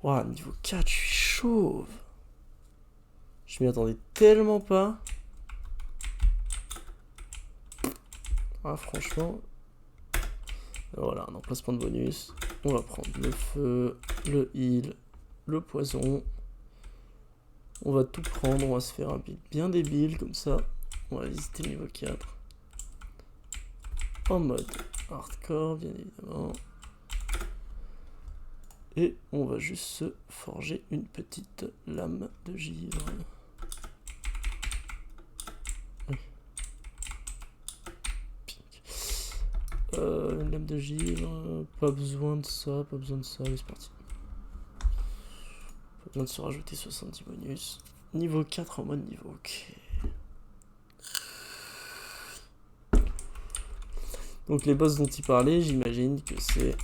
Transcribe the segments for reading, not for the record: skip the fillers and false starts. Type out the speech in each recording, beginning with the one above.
Ouah, niveau 4, je suis chauve. Je m'y attendais tellement pas. Ah, franchement. Voilà, un emplacement de bonus. On va prendre le feu, le heal, le poison. On va tout prendre, on va se faire un build bien débile comme ça. On va visiter le niveau 4. En mode hardcore, bien évidemment. Et on va juste se forger une petite lame de givre. Une lame de givre, pas besoin de ça, pas besoin de ça, allez c'est parti. Pas besoin de se rajouter 70 bonus. Niveau 4 en mode niveau, ok. Donc les boss dont il parlait, j'imagine que c'est...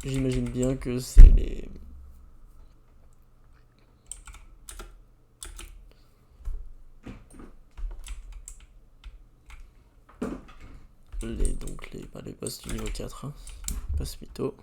J'imagine bien que c'est les... les boss du niveau 4, hein. Passe mytho.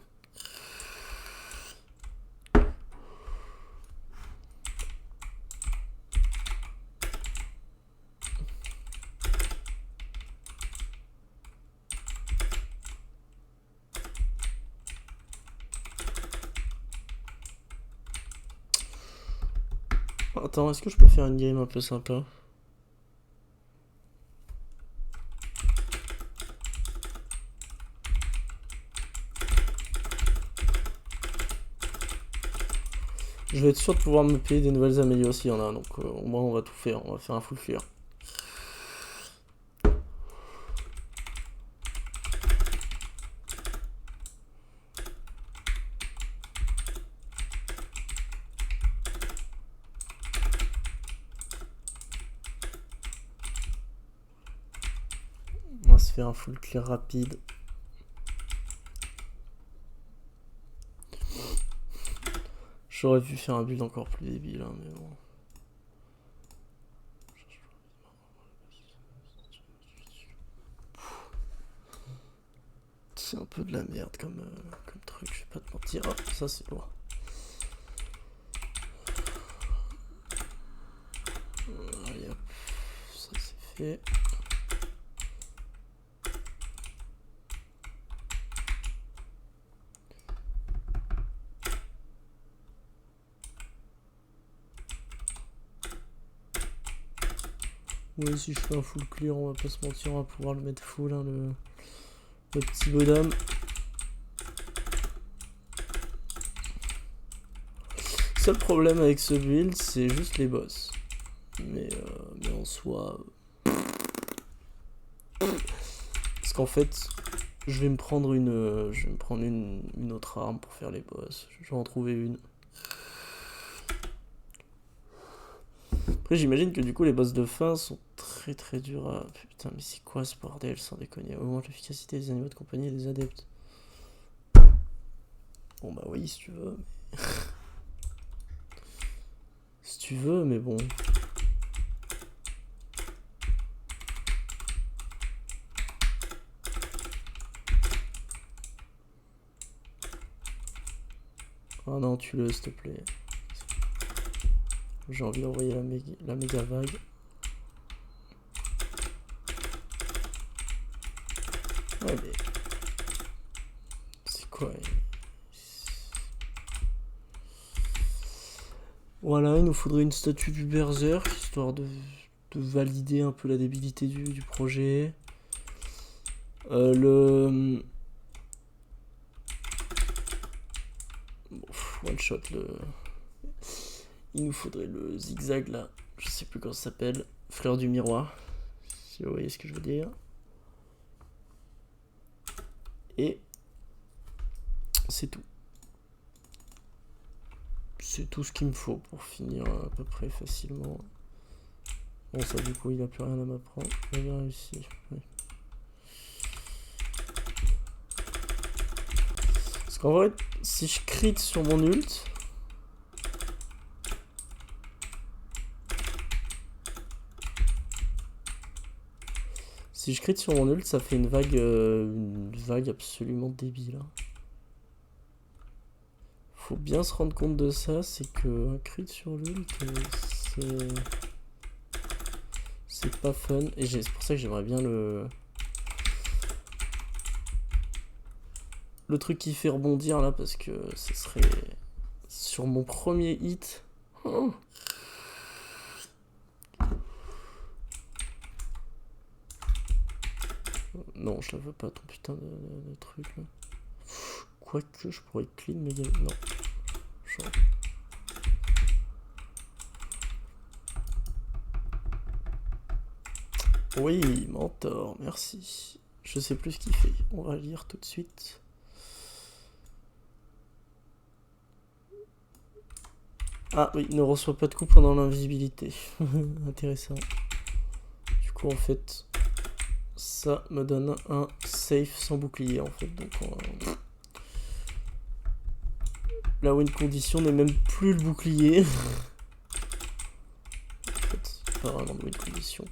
Attends, est-ce que je peux faire une game un peu sympa? Je vais être sûr de pouvoir me payer des nouvelles améliorations s'il y en a, donc au moins on va tout faire, on va faire un full clear. On va se faire un full clear rapide. J'aurais pu faire un build encore plus débile, hein, mais bon. C'est un peu de la merde comme truc, je vais pas te mentir. Hop, ça c'est loin. Allez hop, ça c'est fait. Oui, si je fais un full clear, on va pas se mentir, on va pouvoir le mettre full, hein, le petit bonhomme. Seul problème avec ce build, c'est juste les boss. Mais en soi... Parce qu'en fait, je vais me prendre une autre arme pour faire les boss. Je vais en trouver une. Après, j'imagine que du coup, les boss de fin sont très très durs à... Putain, mais c'est quoi ce bordel, sans déconner? Augmente l'efficacité des animaux de compagnie et des adeptes. Bon bah oui, si tu veux. Mais... si tu veux, mais bon... Oh non, tue-le, s'il te plaît. J'ai envie d'envoyer la méga vague. Ouais, mais... c'est quoi? Voilà, il nous faudrait une statue du Berserk, histoire de valider un peu la débilité du projet. One shot, il nous faudrait le zigzag là, je sais plus comment ça s'appelle, fleur du miroir, si vous voyez ce que je veux dire. Et c'est tout. C'est tout ce qu'il me faut pour finir à peu près facilement. Bon, ça du coup il a plus rien à m'apprendre. J'ai bien réussi. Oui. Parce qu'en vrai, si je crit sur mon ult, Si je crit sur mon ult, ça fait une vague absolument débile. Hein. Faut bien se rendre compte de ça, c'est que un crit sur l'ult, c'est pas fun. Et c'est pour ça que j'aimerais bien le truc qui fait rebondir là, parce que ce serait sur mon premier hit. Oh. Non, je la veux pas ton putain de truc là. Quoique je pourrais clean mais non. Genre. Oui, mentor, merci. Je sais plus ce qu'il fait. On va lire tout de suite. Ah oui, ne reçoit pas de coup pendant l'invisibilité. Intéressant. Du coup, en fait, ça me donne un safe sans bouclier, en fait. Donc, la win condition n'est même plus le bouclier. En fait, c'est pas vraiment de win condition,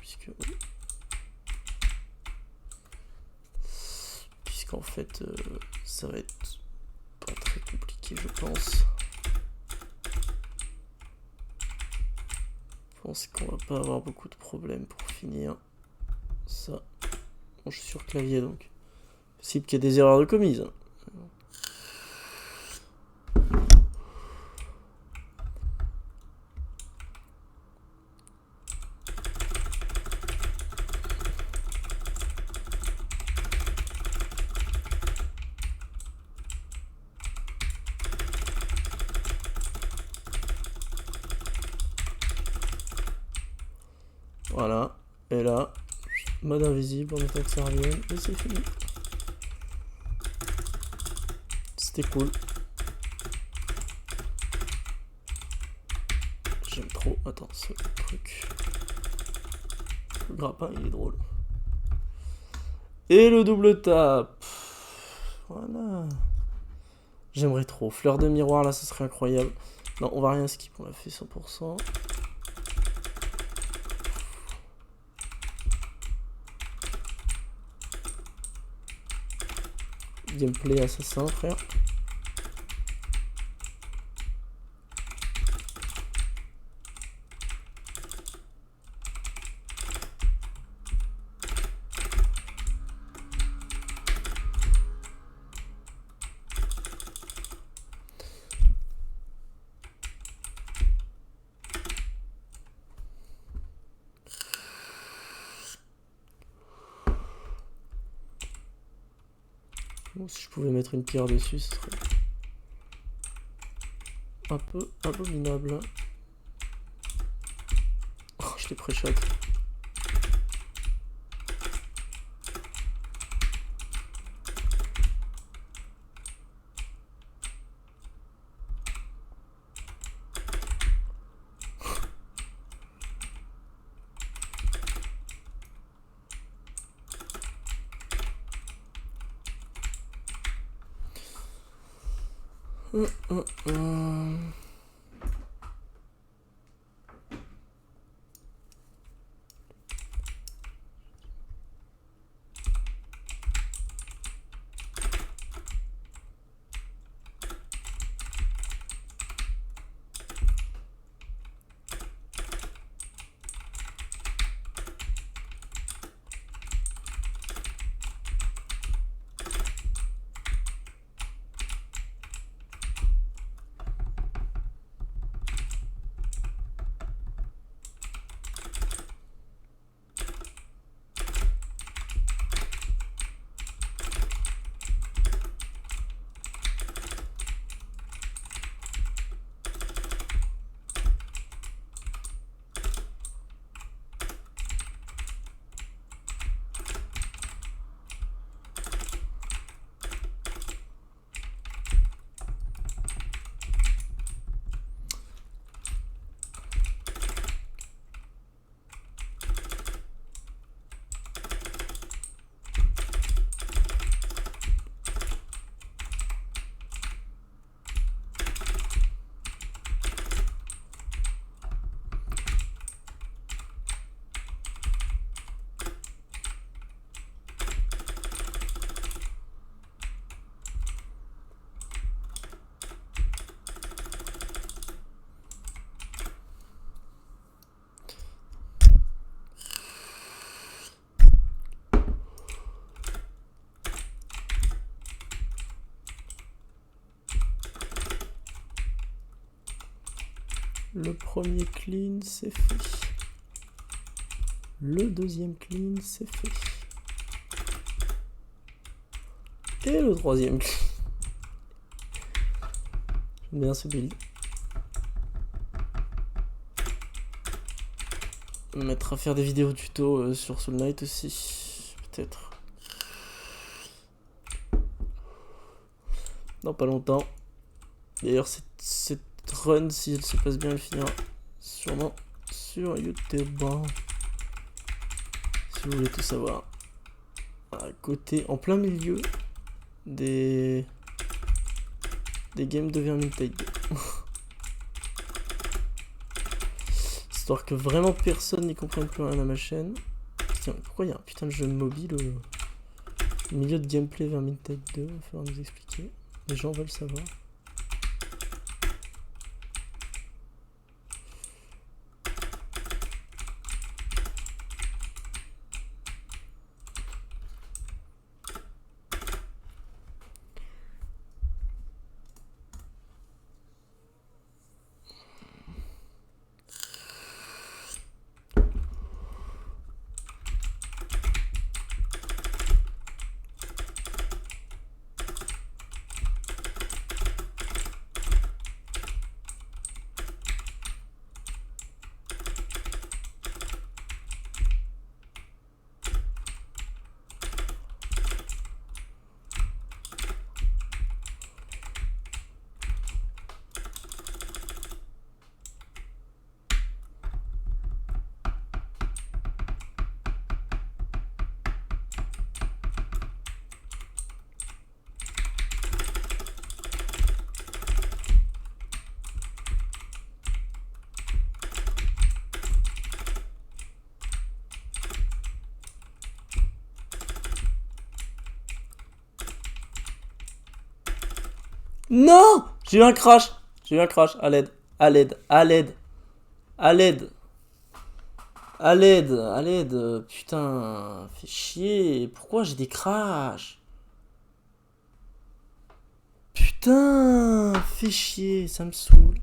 puisqu'en fait, ça va être pas très compliqué, je pense. Je pense qu'on va pas avoir beaucoup de problèmes pour finir ça. Bon, je suis sur clavier, donc possible qu'il y ait des erreurs de commises. Voilà, et là, mode invisible, on attend que ça revienne, et c'est fini. C'était cool. J'aime trop, attends, ce truc. Le grappin, il est drôle. Et le double tap. Voilà. J'aimerais trop. Fleur de miroir, là, ça serait incroyable. Non, on va rien skip, on l'a fait 100%. Gameplay assassin, frère. Bon, si je pouvais mettre une pierre dessus, ce serait un peu abominable. Oh, je l'ai pré-shot. Le premier clean, c'est fait. Le deuxième clean, c'est fait. Et le troisième clean. J'aime bien ce build. Me mettre à faire des vidéos tuto sur Soul Knight aussi, peut-être. Dans pas longtemps. D'ailleurs, cette run, si elle se passe bien, elle finira sûrement sur YouTube. Si vous voulez tout savoir. À côté, en plein milieu des games de Vermintide 2. Histoire que vraiment personne n'y comprenne plus rien à ma chaîne. Tiens, pourquoi il y a un putain de jeu mobile au milieu de gameplay Vermintide 2? Il va falloir nous expliquer. Les gens veulent savoir. Non! J'ai eu un crash! J'ai eu un crash! À l'aide! À l'aide! À l'aide! À l'aide! À l'aide! À l'aide! Putain! Fais chier! Pourquoi j'ai des crashs? Putain! Fais chier! Ça me saoule!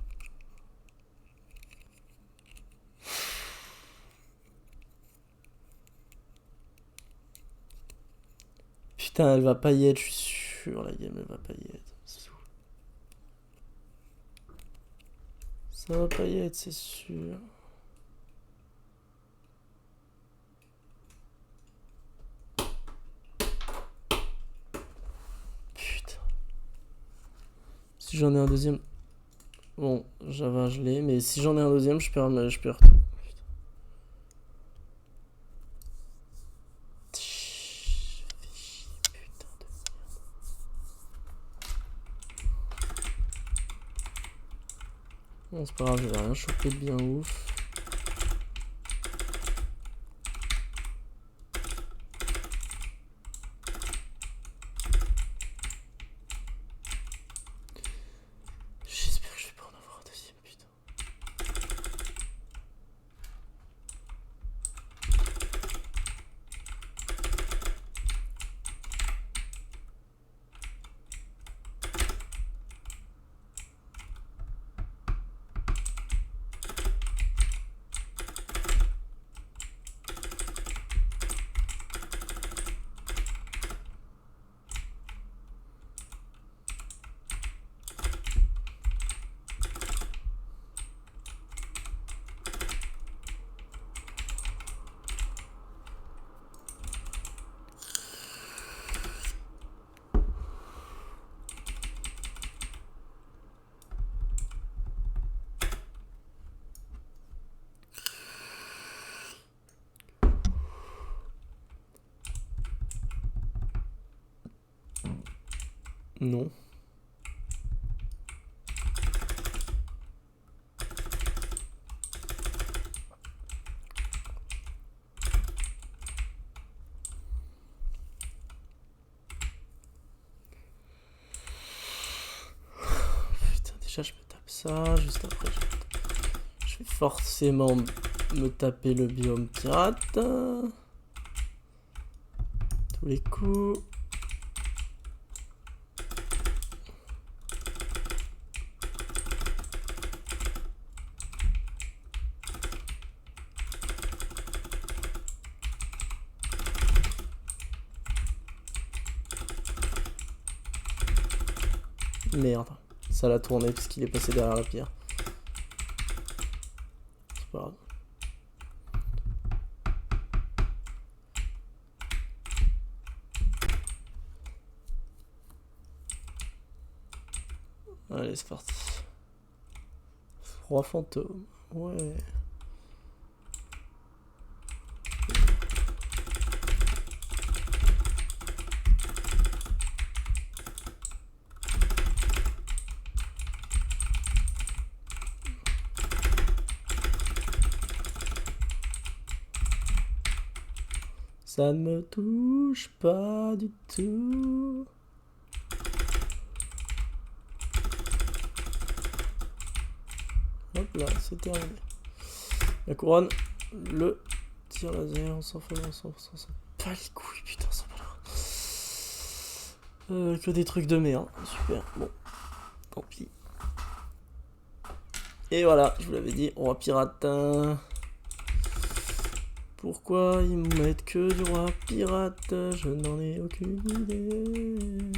Putain, elle va pas y être, je suis sûr, la game, elle va pas y être. Ça va pas y être, c'est sûr. Putain. Si j'en ai un deuxième... Bon, Java, je l'ai, mais si j'en ai un deuxième, je perds tout. Bon, c'est pas grave, je vais rien choper de bien ouf. J'espère que je vais pas en avoir un deuxième, putain. Non. Putain, déjà je me tape ça, juste après je vais forcément me taper le biome pirate. Tous les coups. Merde. Ça l'a tourné parce qu'il est passé derrière la pierre. C'est pas grave. Allez, c'est parti. 3 fantômes. Ouais. Ça ne me touche pas du tout. Hop là, c'est terminé. La couronne, le tir laser, on s'en fout, on s'en pas les couilles, putain, ça va là. Que des trucs de merde, super, bon, tant pis. Et voilà, je vous l'avais dit, roi pirate. Pourquoi ils me mettent que du roi pirate? Je n'en ai aucune idée.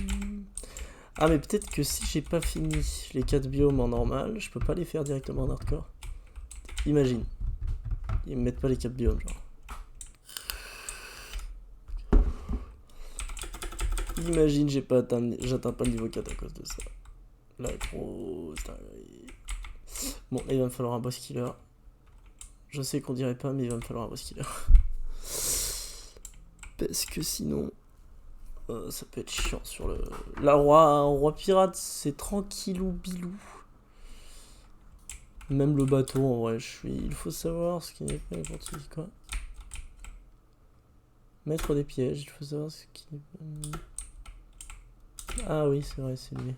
Ah mais peut-être que si j'ai pas fini les 4 biomes en normal, je peux pas les faire directement en hardcore. Imagine. Ils me mettent pas les 4 biomes genre. Imagine j'atteins pas le niveau 4 à cause de ça. La grosse dinguerie. Bon, là, il va me falloir un boss killer. Je sais qu'on dirait pas, mais il va me falloir un boss killer. Parce que sinon, ça peut être chiant sur le... La roi pirate, c'est tranquillou bilou. Même le bateau, en vrai, il faut savoir ce qui n'est pas n'importe quoi. Mettre des pièges, il faut savoir ce qui n'est pas... Ah oui, c'est vrai, c'est lui.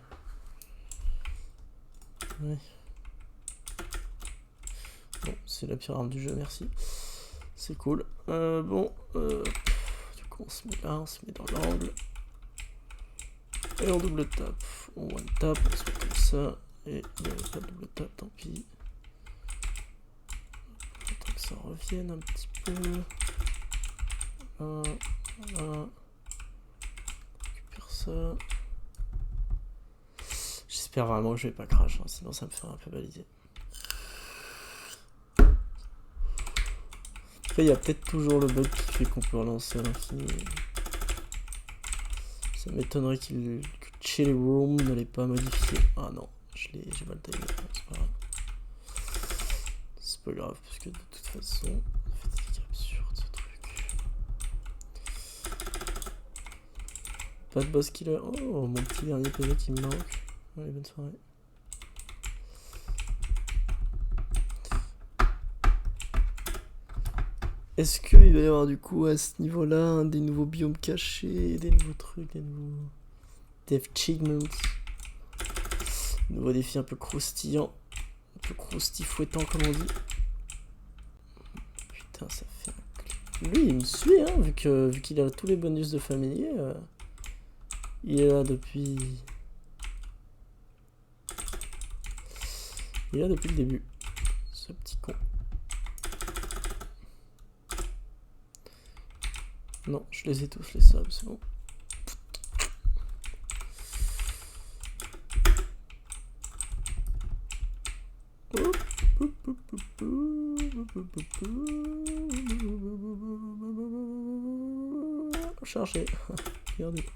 Ouais. Bon, c'est la pire arme du jeu, merci. C'est cool. Bon, du coup, on se met là, on se met dans l'angle. Et on double tap. On one tap, on se met comme ça. Et il n'y avait pas de double tap, tant pis. Attends que ça revienne un petit peu. Voilà. On récupère ça. J'espère vraiment que je vais pas crash, hein, sinon ça me ferait un peu baliser. Après, il y a peut-être toujours le bug qui fait qu'on peut relancer à l'infini. Ça m'étonnerait que Chill Room ne l'ait pas modifié. Ah non, j'ai mal timé. C'est pas grave. C'est pas grave, parce que de toute façon, c'est absurde ce truc. Pas de boss killer. Oh, mon petit dernier PV qui me manque. Allez, bonne soirée. Est-ce qu'il va y avoir du coup à ce niveau-là des nouveaux biomes cachés, des nouveaux trucs, des nouveaux achievements, nouveaux défis un peu croustillants, un peu croustifouettants comme on dit. Putain, ça fait un clip. Lui, il me suit, hein, vu qu'il a tous les bonus de familier. Il est là depuis... Il est là depuis le début. Ce petit con. Non, je les ai tous les subs, c'est bon. Chargé. Regardez.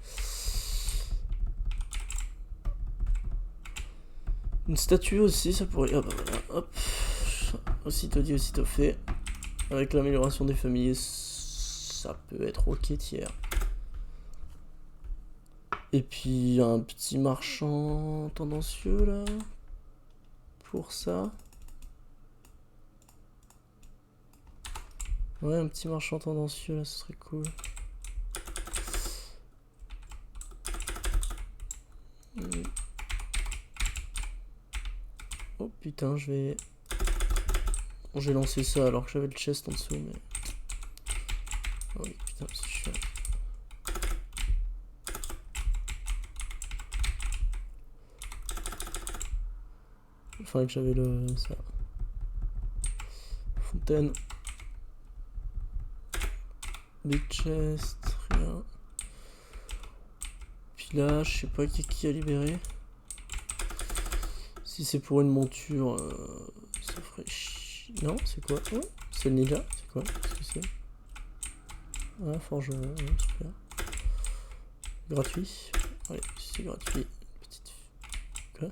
Une statue aussi, ça pourrait... Ah bah voilà, hop. Aussitôt dit, aussitôt fait. Avec l'amélioration des familiers, ça peut être ok tiers. Et puis un petit marchand tendancieux là. Pour ça. Ouais, un petit marchand tendancieux là, ce serait cool. Oh putain, j'ai lancé ça alors que j'avais le chest en dessous, mais... Oh oui, putain, c'est chiant. Enfin, que j'avais ça. Fontaine. Big chest, rien. Puis là, je sais pas qui a libéré. Si c'est pour une monture, ça ferait non, c'est quoi? Oh, c'est le ninja? C'est quoi? Qu'est-ce que c'est? Ah, forgeron, ouais, super. Gratuit? Allez, si c'est gratuit. Petite. Quoi?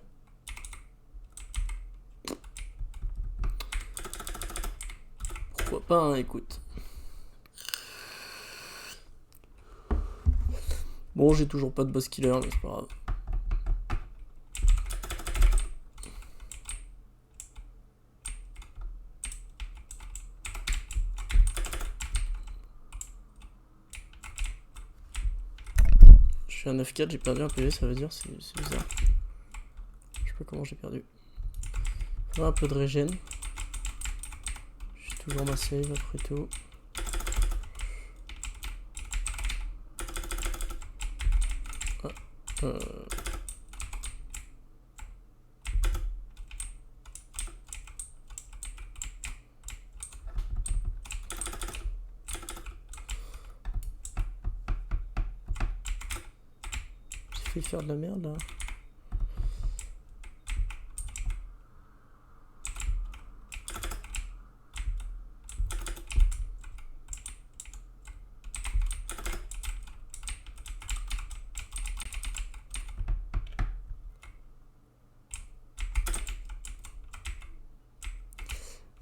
Pourquoi pas, hein, écoute. Bon, j'ai toujours pas de boss killer, mais c'est pas grave. Je suis à 9-4, j'ai perdu un PV, ça veut dire, c'est bizarre. Je sais pas comment j'ai perdu. Faudra un peu de régène. J'ai toujours ma save après tout. Ah, J'ai fait faire de la merde là.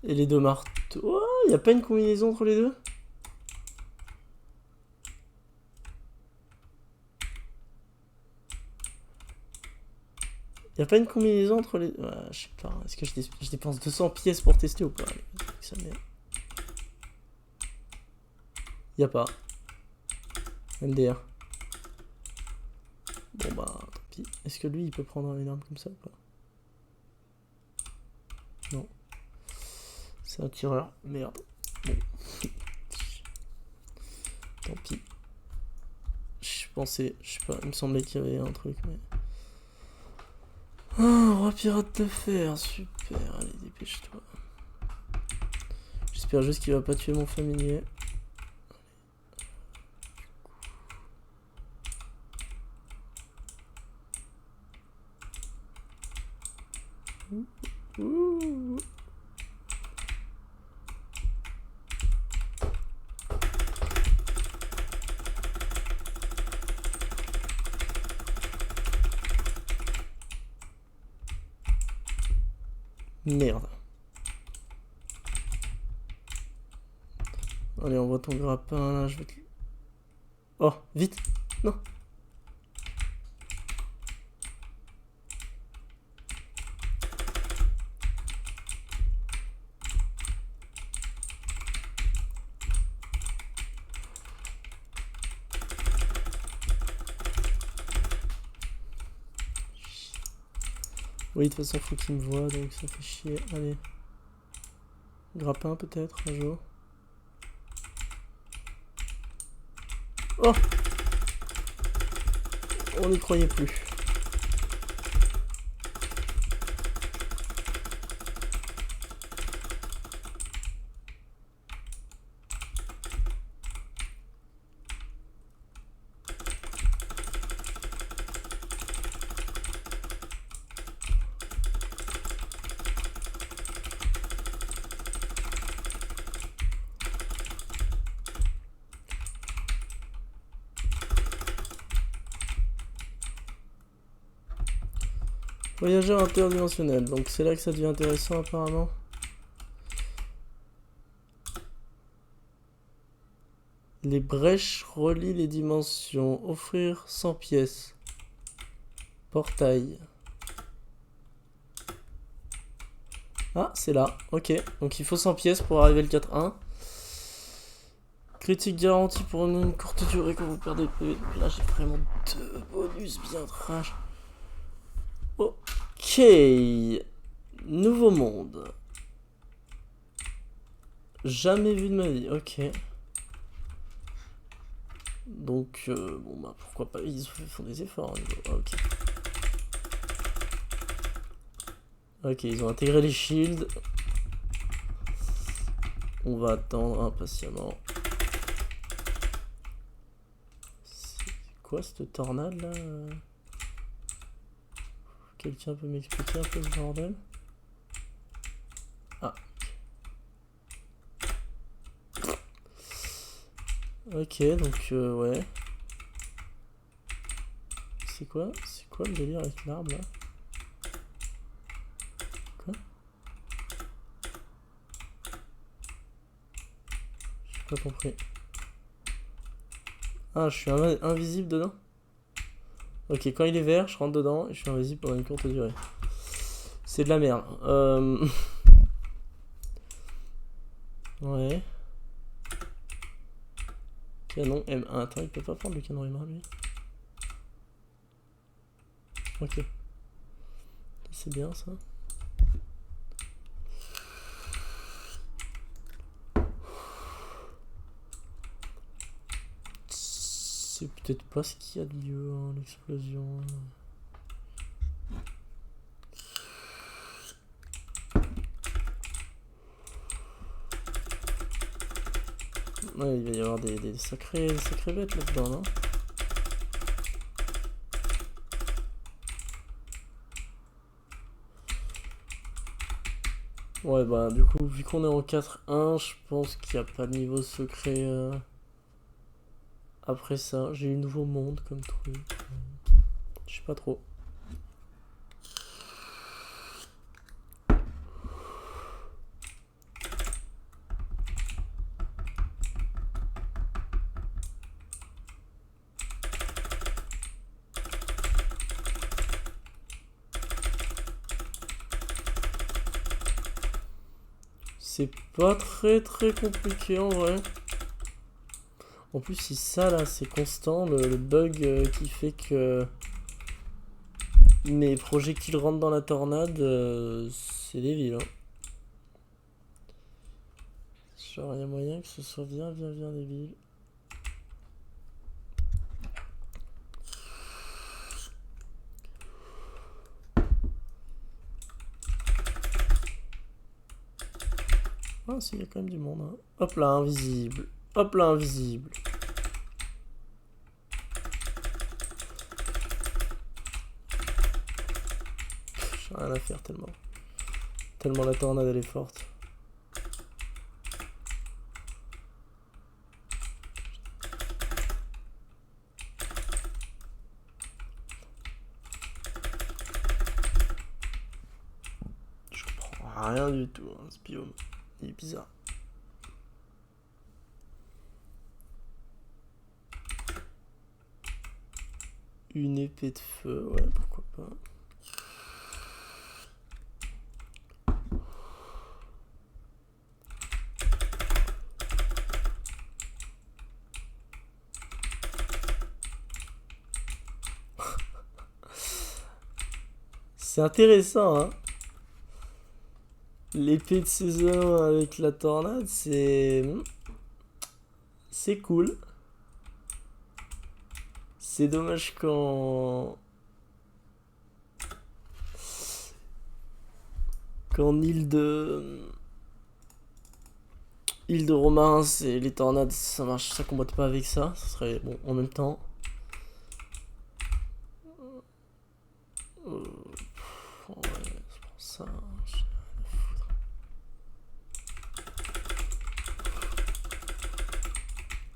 Et les deux marteaux. Oh, y a pas une combinaison entre les deux? Y a pas une combinaison entre les... Ouais, je sais pas. Est-ce que je dépense 200 pièces pour tester ou pas? Allez, ça merde. Y a pas. MDR. Bon bah, tant pis. Est-ce que lui, il peut prendre une arme comme ça ou pas? Non. C'est un tireur. Merde. Bon. Tant pis. Je pensais... Je sais pas, il me semblait qu'il y avait un truc, mais... Oh, roi pirate de fer, super, allez dépêche-toi. J'espère juste qu'il va pas tuer mon familier. Ouh. Merde. Allez, envoie ton grappin là, je vais te... Oh, vite! Non! Oui, de toute façon, faut qu'il me voie, donc ça fait chier. Allez. Grappin peut-être, un jour. Oh! On n'y croyait plus. Voyageur interdimensionnel, donc c'est là que ça devient intéressant apparemment. Les brèches relient les dimensions. Offrir 100 pièces. Portail. Ah, c'est là. Ok. Donc il faut 100 pièces pour arriver le 4-1. Critique garantie pour une courte durée quand vous perdez le PV. Donc là, j'ai vraiment 2 bonus bien trash. Ok. Nouveau monde. Jamais vu de ma vie. Ok. Donc, bon bah pourquoi pas, ils font des efforts. Ah, ok. Ok, ils ont intégré les shields. On va attendre impatiemment. C'est quoi cette tornade là? Quelqu'un peut m'expliquer un peu ce bordel? Ah. Ok, donc ouais. C'est quoi le délire avec l'arbre là? Quoi? J'ai pas compris. Ah, je suis invisible dedans? Ok, quand il est vert, je rentre dedans et je suis invisible pendant une courte durée. C'est de la merde. Ouais. Canon M1. Attends, il peut pas prendre le canon M1 lui. Ok. C'est bien ça. C'est peut-être pas ce qu'il y a de lieu, hein, l'explosion. Ouais, il va y avoir des sacrées bêtes là-dedans, non? Ouais, bah du coup, vu qu'on est en 4-1, je pense qu'il n'y a pas de niveau secret après ça. J'ai eu nouveau monde comme truc. Je sais pas trop. C'est pas très compliqué en vrai. En plus, si ça là c'est constant, le bug qui fait que mes projectiles rentrent dans la tornade, c'est débile. Hein. Genre, il y a moyen que ce soit bien débile. Ah, si, il y a quand même du monde. Hein. Hop là, invisible. Hop là, invisible. J'ai rien à faire tellement. Tellement la tornade elle est forte. Je comprends rien du tout, hein, ce biome. Il est bizarre. Une épée de feu, ouais, pourquoi pas. C'est intéressant, hein. L'épée de saison avec la tornade, c'est cool. C'est dommage qu'en île de Romarin, c'est les tornades, ça marche, ça combatte pas avec ça. Ça serait bon en même temps. Ouais, c'est pour ça.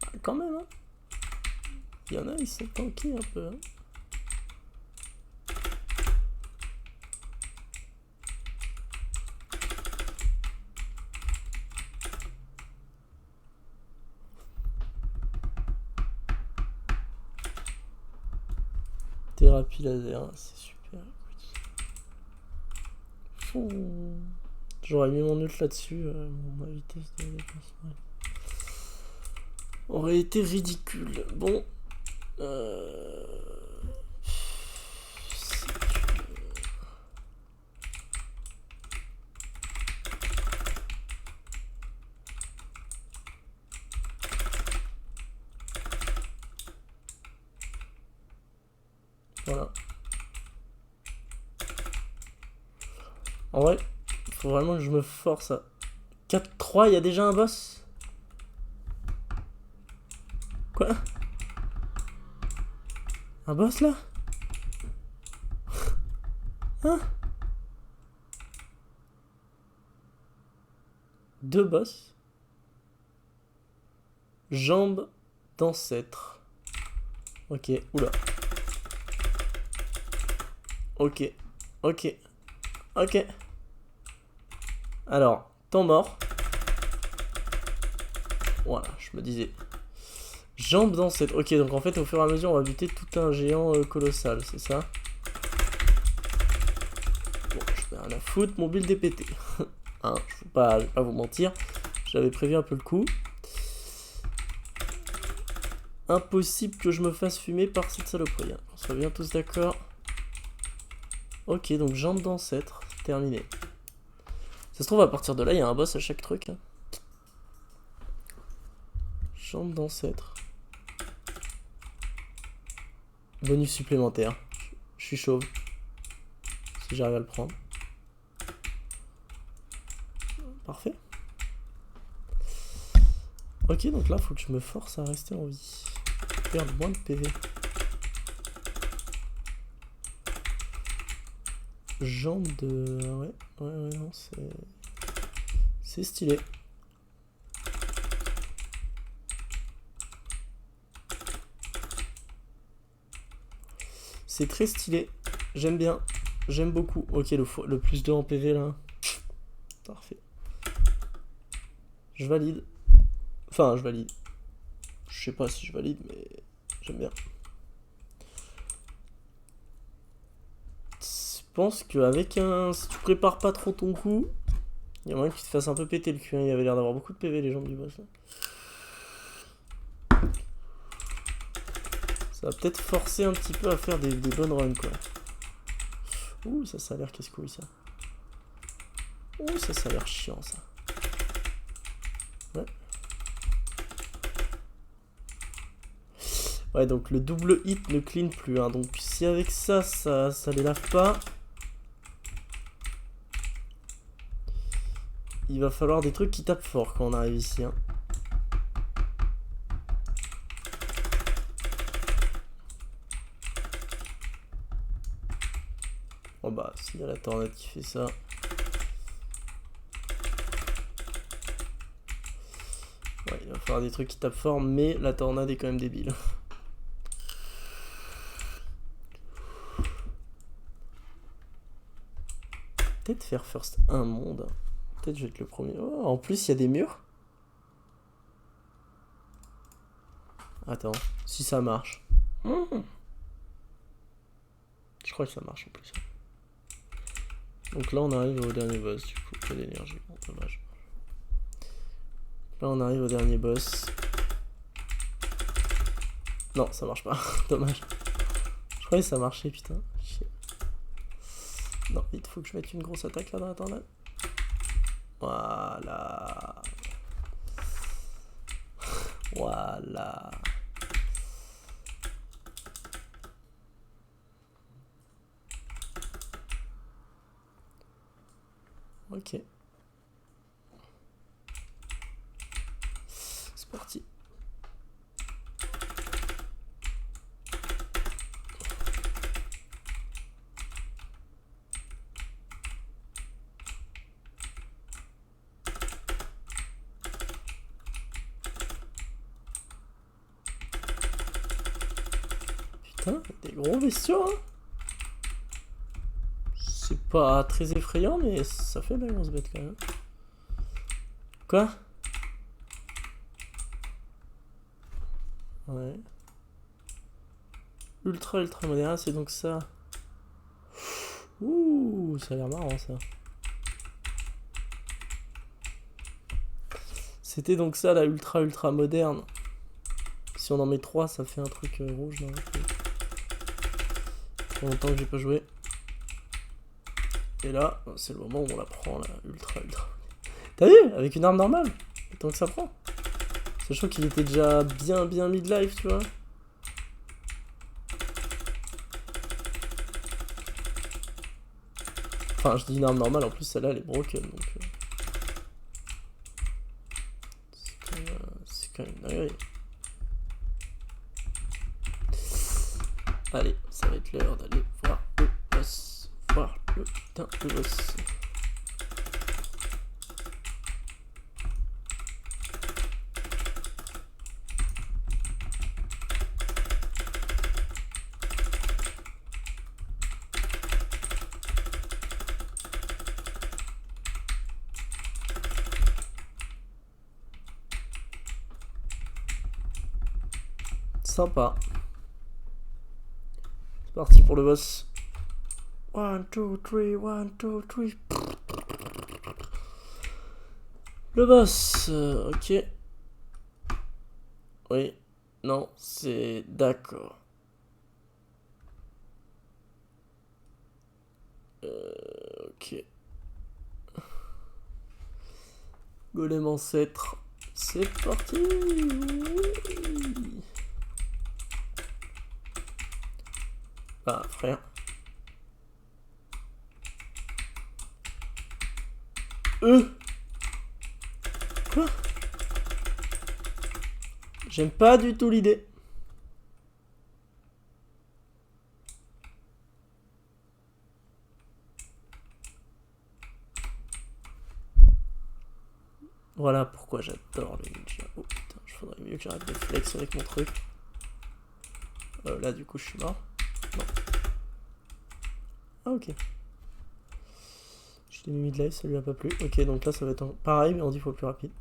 Ah, quand même, hein. Il y en a, ils sont tankés un peu. Hein. Thérapie laser, c'est super. J'aurais mis mon ult là-dessus, ma vitesse de déplacement aurait été ridicule. Bon. Voilà. En vrai, il faut vraiment que je me force à... 4-3, il y a déjà un boss? Quoi? Un boss là? Hein? 2 boss. Jambes d'ancêtre. Ok, oula. Ok, ok, ok. Alors, temps mort. Voilà, je me disais. Jambes d'ancêtre. Ok, donc en fait, au fur et à mesure, on va buter tout un géant colossal, c'est ça? Bon, je vais rien à foutre, mon build est pété. Hein, je vais pas vous mentir. J'avais prévu un peu le coup. Impossible que je me fasse fumer par cette saloperie. Hein. On soit bien tous d'accord. Ok, donc jambes d'ancêtre, terminé. Ça se trouve, à partir de là, il y a un boss à chaque truc. Hein. Jambes d'ancêtre. Bonus supplémentaire. Je suis chauve. Si j'arrive à le prendre. Parfait. Ok, donc là, faut que je me force à rester en vie. Perdre moins de PV. Jambes de... Ouais, non, c'est stylé. C'est très stylé. J'aime bien. J'aime beaucoup. Ok, le plus 2 en PV, là. Parfait. Je valide. Enfin, je valide. Je sais pas si je valide, mais j'aime bien. Je pense qu'avec un... Si tu prépares pas trop ton coup, il y a moyen que tu te fasses un peu péter le cul. Hein. Il avait l'air d'avoir beaucoup de PV, les jambes du boss. Là. Ça va peut-être forcer un petit peu à faire des bonnes runs, quoi. Ouh, ça a l'air casse-couille, ça. Ouh, ça a l'air chiant, ça. Ouais. Ouais, donc le double hit ne clean plus. Hein. Donc si avec ça les lave pas, il va falloir des trucs qui tapent fort quand on arrive ici. Hein. Oh bah, s'il y a la tornade qui fait ça... Ouais, il va falloir des trucs qui tapent fort, mais la tornade est quand même débile. Peut-être faire first un monde. Peut-être je vais être le premier. Oh, en plus, il y a des murs. Attends, si ça marche. Je crois que ça marche en plus. Donc là, on arrive au dernier boss, du coup. Pas d'énergie, bon, dommage. Là, on arrive au dernier boss. Non, ça marche pas. Dommage. Je croyais que ça marchait, putain. Chier. Non, il faut que je mette une grosse attaque là dans la tornade. Voilà. Voilà. Ok. C'est parti. Putain, des gros bestiaux, hein. C'est pas très effrayant, mais ça fait de la grosse bête quand même. Quoi? Ouais. Ultra moderne, c'est donc ça. Ouh, ça a l'air marrant ça. C'était donc ça la ultra moderne. Si on en met 3, ça fait un truc rouge. Non, trop longtemps que j'ai pas joué. Et là, c'est le moment où on la prend, la ultra. T'as vu? Avec une arme normale. Tant que ça prend. Sachant qu'il était déjà bien mid-life, tu vois. Enfin, je dis une arme normale, en plus celle-là elle est broken, donc... C'est quand même une dinguerie. Allez, ça va être l'heure d'aller voir le boss. le putain de boss. Sympa. C'est parti pour le boss. 1, 2, 3, 1, 2, 3. Le boss. Ok. Oui. Non, c'est d'accord. Ok. Golem ancêtre. C'est parti. Oui. Ah, frère. Quoi? J'aime pas du tout l'idée. Voilà pourquoi j'adore le ninja. Oh putain, il faudrait mieux que j'arrête de flex avec mon truc. Là, du coup, je suis mort. Non. Ah, ok. Je l'ai mis mid-life, ça lui a pas plu. Ok, donc là, ça va être pareil, mais en 10 fois plus rapide.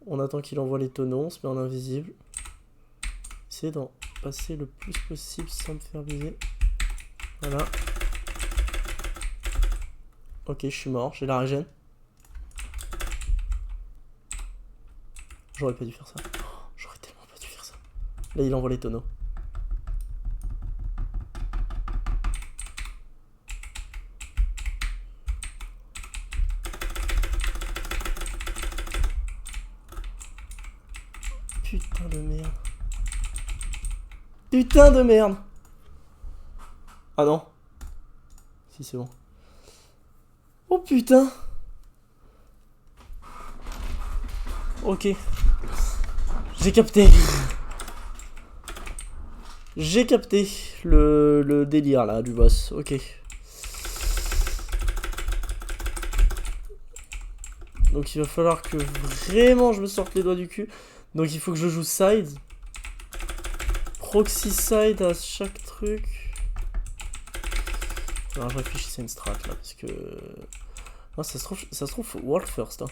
On attend qu'il envoie les tonneaux, on se met en invisible. Essayer d'en passer le plus possible sans me faire viser. Voilà. Ok, je suis mort, j'ai la régène. J'aurais pas dû faire ça. Oh, j'aurais tellement pas dû faire ça. Là, il envoie les tonneaux. Putain de merde. Putain de merde. Ah non. Si, c'est bon. Oh putain. Ok. J'ai capté. J'ai capté le délire là du boss. Ok. Donc il va falloir que vraiment je me sorte les doigts du cul. Donc il faut que je joue side. Proxy side à chaque truc. Alors je réfléchissais à une strat là parce que... Ah, ça se trouve world first. Hein.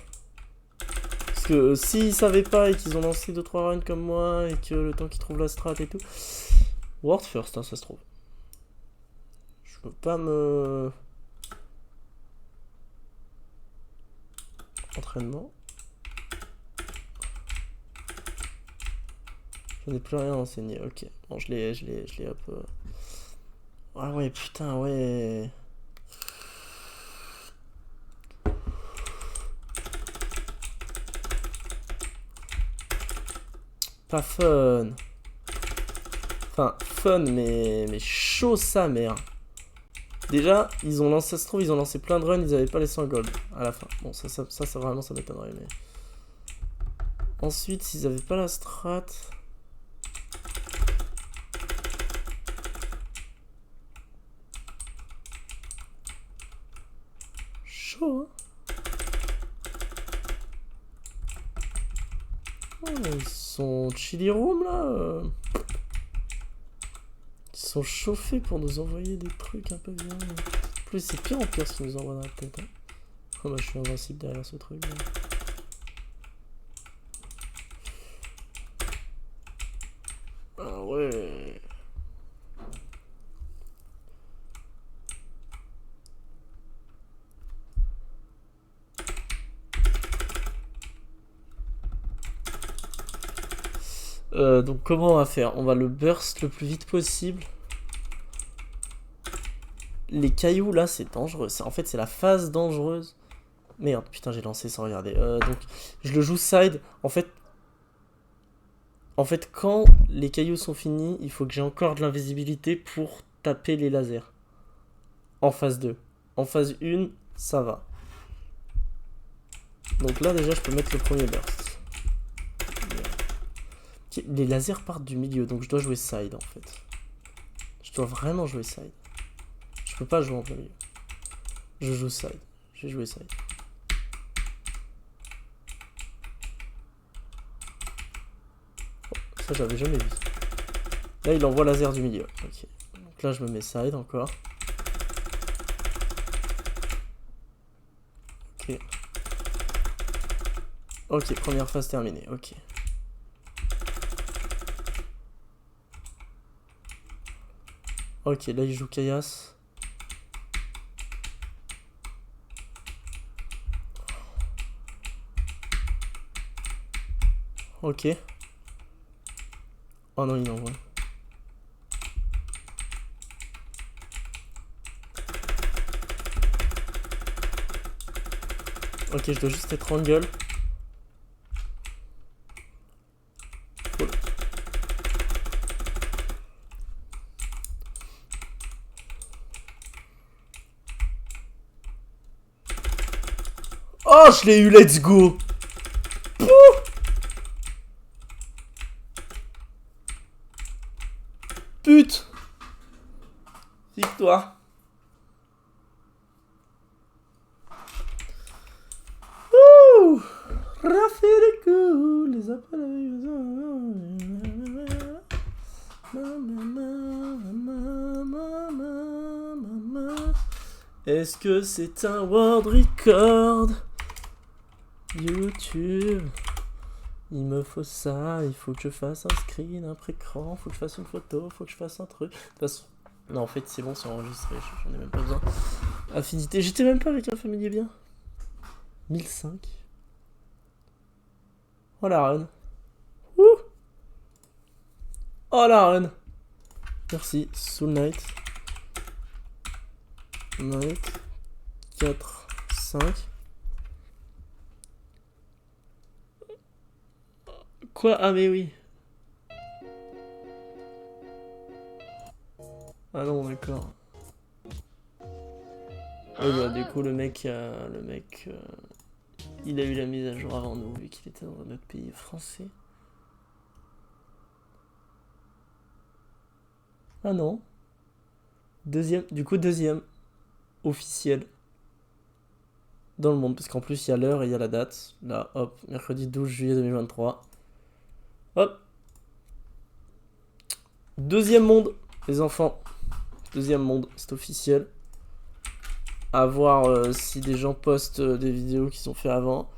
Parce que s'ils savaient pas et qu'ils ont lancé 2-3 runs comme moi et que le temps qu'ils trouvent la strat et tout... World first, hein, ça se trouve. Je peux pas me... Entraînement. Je n'ai plus rien à enseigner, ok. Bon, je l'ai un peu... Ah ouais, putain, ouais... Pas fun. Enfin, fun, mais chaud sa mère. Déjà, ils ont lancé, ça se trouve, ils ont lancé plein de runs, ils avaient pas les 100 gold à la fin. Bon, ça vraiment, ça m'étonnerait, mais... Ensuite, s'ils avaient pas la strat... Chaud, hein. Oh, ils sont chili room, là. Ils sont chauffés pour nous envoyer des trucs un peu bien. En plus, c'est pire en pire ce qu'ils nous envoient dans la tête. Hein. Oh, bah, je suis invincible derrière ce truc. Là. Ah ouais. Donc comment on va faire? On va le burst le plus vite possible. Les cailloux là c'est dangereux. En fait c'est la phase dangereuse. Merde, putain j'ai lancé sans regarder. Donc je le joue side. En fait quand les cailloux sont finis, il faut que j'ai encore de l'invisibilité pour taper les lasers. En phase 2. En phase 1, ça va. Donc là déjà je peux mettre le premier burst. Les lasers partent du milieu, donc je dois jouer side en fait. Je dois vraiment jouer side. Je peux pas jouer en plein milieu. Je joue side. J'ai joué side. Oh, ça, j'avais jamais vu. Là, il envoie laser du milieu. Ok. Donc là, je me mets side encore. Ok. Ok, première phase terminée. Ok. Ok, là, il joue Kayas. Ok. Oh non, il envoie. Ok, je dois juste être angle. Cool. Oh, je l'ai eu, let's go. Pouh. Pute. Victoire. Ouh. Raffé les coups, les appels avec... Est-ce que c'est un world record? YouTube. Il me faut ça, il faut que je fasse un screen, un écran, faut que je fasse une photo, faut que je fasse un truc. De toute façon, non, en fait, c'est bon, c'est enregistré, j'en ai même pas besoin. Affinité, j'étais même pas avec un familier bien. 1005. Oh la run. Ouh. Oh la run. Merci, Soul Knight. Knight. 4, 5. Quoi? Ah mais oui. Ah non, d'accord. Oui, bah, du coup, le mec, il a eu la mise à jour avant nous, vu qu'il était dans un autre pays français. Ah non. Deuxième, du coup, deuxième officiel dans le monde, parce qu'en plus, il y a l'heure et il y a la date. Là, hop, mercredi 12 juillet 2023. Hop. Deuxième monde, les enfants. Deuxième monde, c'est officiel. À voir si des gens postent des vidéos qui sont faites avant.